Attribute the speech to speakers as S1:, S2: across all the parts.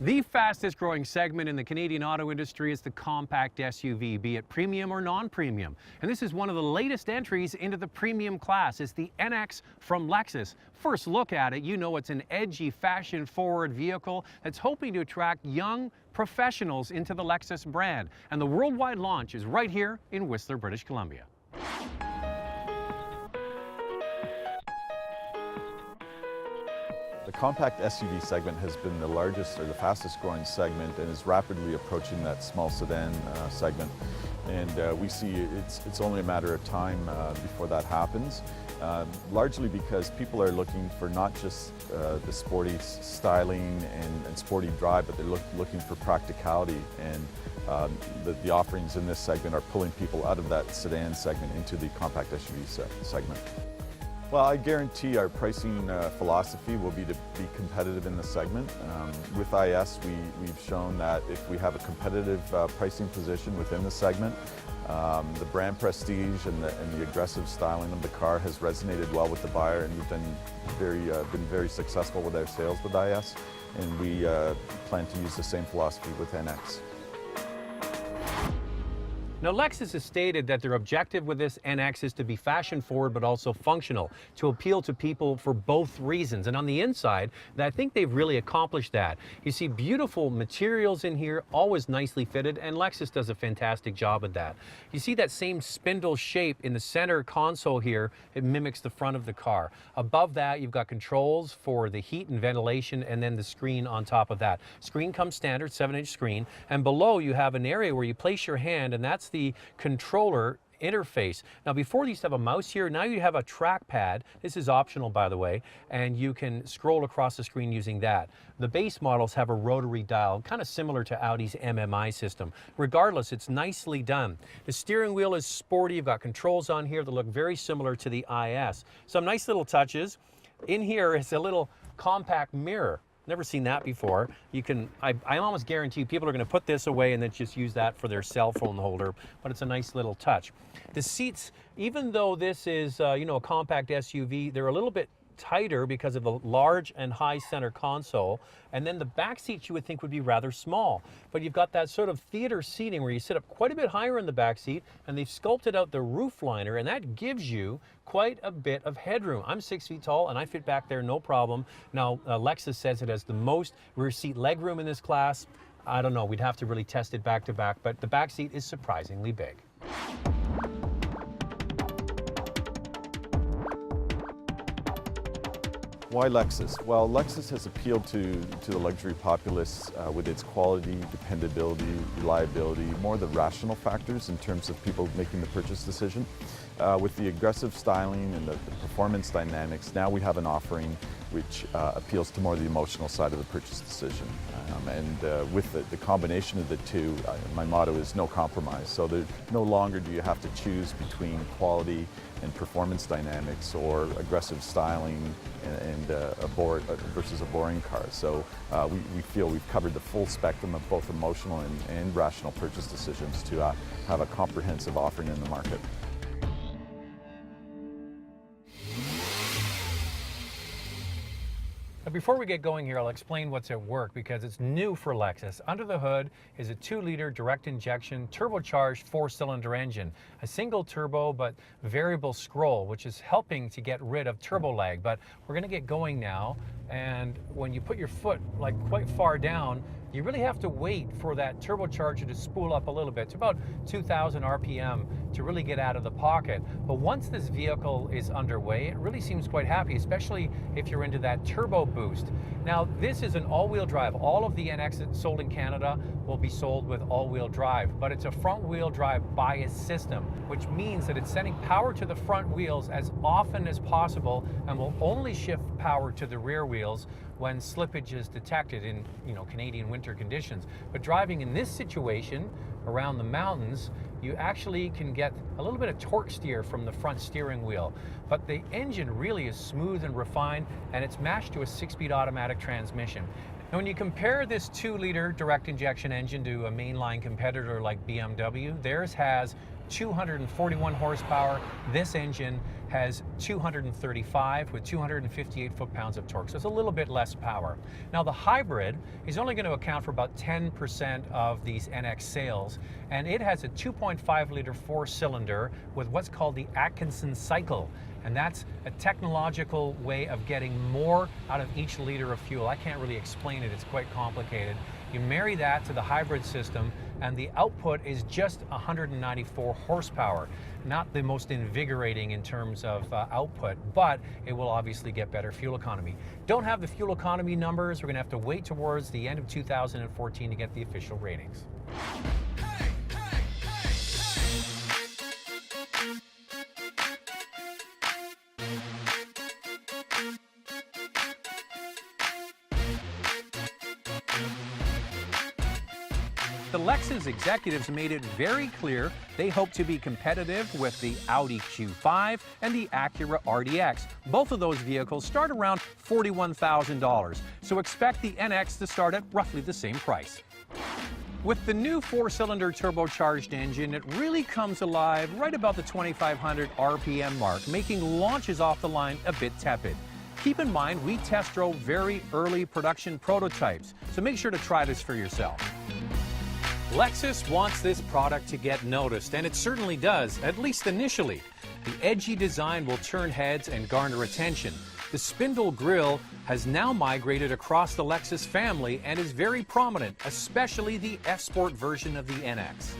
S1: The fastest growing segment in the Canadian auto industry is the compact SUV, be it premium or non-premium. And this is one of the latest entries into the premium class. It's the NX from Lexus. First look at it, you know it's an edgy, fashion-forward vehicle that's hoping to attract young professionals into the Lexus brand. And the worldwide launch is right here in Whistler, British Columbia.
S2: The compact SUV segment has been the largest or the fastest growing segment and is rapidly approaching that small sedan segment. And we see it's only a matter of time before that happens, largely because people are looking for not just the sporty styling and sporty drive, but they're looking for practicality. And the offerings in this segment are pulling people out of that sedan segment into the compact SUV segment. Well, I guarantee our pricing philosophy will be to be competitive in the segment. With IS, we've shown that if we have a competitive pricing position within the segment, the brand prestige and the aggressive styling of the car has resonated well with the buyer, and we've been very successful with our sales with IS, and we plan to use the same philosophy with NX.
S1: Now, Lexus has stated that their objective with this NX is to be fashion forward but also functional, to appeal to people for both reasons. And on the inside, I think they've really accomplished that. You see beautiful materials in here, always nicely fitted, and Lexus does a fantastic job at that. You see that same spindle shape in the center console here. It mimics the front of the car. Above that, you've got controls for the heat and ventilation, and then the screen on top of that. Screen comes standard, 7-inch screen, and below you have an area where you place your hand, and that's the controller interface. Now, before you used to have a mouse here, now you have a trackpad. This is optional, by the way, and you can scroll across the screen using that. The base models have a rotary dial, kind of similar to Audi's MMI system. Regardless, it's nicely done. The steering wheel is sporty. You've got controls on here that look very similar to the IS. Some nice little touches. In here is a little compact mirror. Never seen that before. You can, I almost guarantee people are going to put this away and then just use that for their cell phone holder, but it's a nice little touch. The seats, even though this is, a compact SUV, they're a little bit tighter because of the large and high center console, and then the back seats you would think would be rather small, but you've got that sort of theater seating where you sit up quite a bit higher in the back seat, and they've sculpted out the roof liner, and that gives you quite a bit of headroom. I'm 6 feet tall and I fit back there no problem. Now Lexus says it has the most rear seat legroom in this class. I don't know, we'd have to really test it back to back, but the back seat is surprisingly big.
S2: Why Lexus? Well, Lexus has appealed to the luxury populace with its quality, dependability, reliability, more the rational factors in terms of people making the purchase decision. With the aggressive styling and the performance dynamics, now we have an offering which appeals to more the emotional side of the purchase decision. With the combination of the two, my motto is no compromise. So no longer do you have to choose between quality and performance dynamics or aggressive styling versus a boring car. So we feel we've covered the full spectrum of both emotional and rational purchase decisions to have a comprehensive offering in the market.
S1: Before we get going here, I'll explain what's at work because it's new for Lexus. Under the hood is a 2-liter direct injection turbocharged 4-cylinder engine, a single turbo but variable scroll, which is helping to get rid of turbo lag. But we're going to get going now, and when you put your foot quite far down, you really have to wait for that turbocharger to spool up a little bit to about 2,000 RPM to really get out of the pocket. But once this vehicle is underway, it really seems quite happy, especially if you're into that turbo boost. Now, this is an all-wheel drive. All of the NX sold in Canada will be sold with all-wheel drive, but it's a front-wheel drive bias system, which means that it's sending power to the front wheels as often as possible and will only shift power to the rear wheels when slippage is detected in Canadian winter conditions. But driving in this situation around the mountains, you actually can get a little bit of torque steer from the front steering wheel. But the engine really is smooth and refined, and it's matched to a 6-speed automatic transmission. Now, when you compare this 2-liter direct injection engine to a mainline competitor like BMW, theirs has 241 horsepower. This engine has 235 with 258 foot-pounds of torque, so it's a little bit less power. Now the hybrid is only going to account for about 10% of these NX sales, and it has a 2.5-liter four-cylinder with what's called the Atkinson cycle. And that's a technological way of getting more out of each liter of fuel. I can't really explain it, it's quite complicated. You marry that to the hybrid system, and the output is just 194 horsepower. Not the most invigorating in terms of output, but it will obviously get better fuel economy. Don't have the fuel economy numbers. We're going to have to wait towards the end of 2014 to get the official ratings. The Lexus executives made it very clear they hope to be competitive with the Audi Q5 and the Acura RDX. Both of those vehicles start around $41,000, so expect the NX to start at roughly the same price. With the new four-cylinder turbocharged engine, it really comes alive right about the 2,500 RPM mark, making launches off the line a bit tepid. Keep in mind, we test drove very early production prototypes, so make sure to try this for yourself. Lexus wants this product to get noticed, and it certainly does, at least initially. The edgy design will turn heads and garner attention. The spindle grille has now migrated across the Lexus family and is very prominent, especially the F-Sport version of the NX.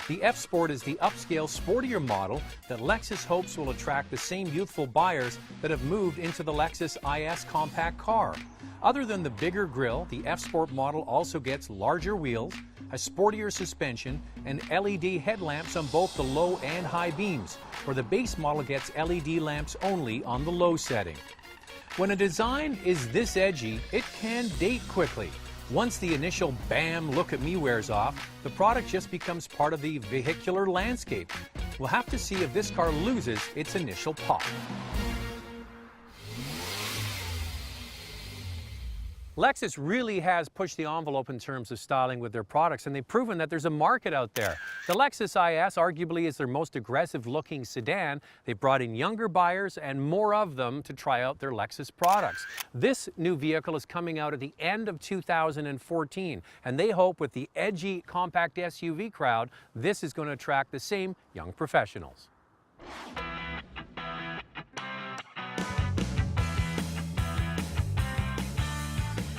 S1: The F-Sport is the upscale, sportier model that Lexus hopes will attract the same youthful buyers that have moved into the Lexus IS compact car. Other than the bigger grille, the F-Sport model also gets larger wheels, a sportier suspension, and LED headlamps on both the low and high beams, where the base model gets LED lamps only on the low setting. When a design is this edgy, it can date quickly. Once the initial "bam, look at me" wears off, the product just becomes part of the vehicular landscape. We'll have to see if this car loses its initial pop. Lexus really has pushed the envelope in terms of styling with their products, and they've proven that there's a market out there. The Lexus IS arguably is their most aggressive-looking sedan. They've brought in younger buyers and more of them to try out their Lexus products. This new vehicle is coming out at the end of 2014, and they hope with the edgy compact SUV crowd, this is going to attract the same young professionals.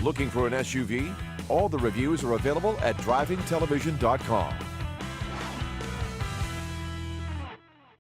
S3: Looking for an SUV? All the reviews are available at drivingtelevision.com.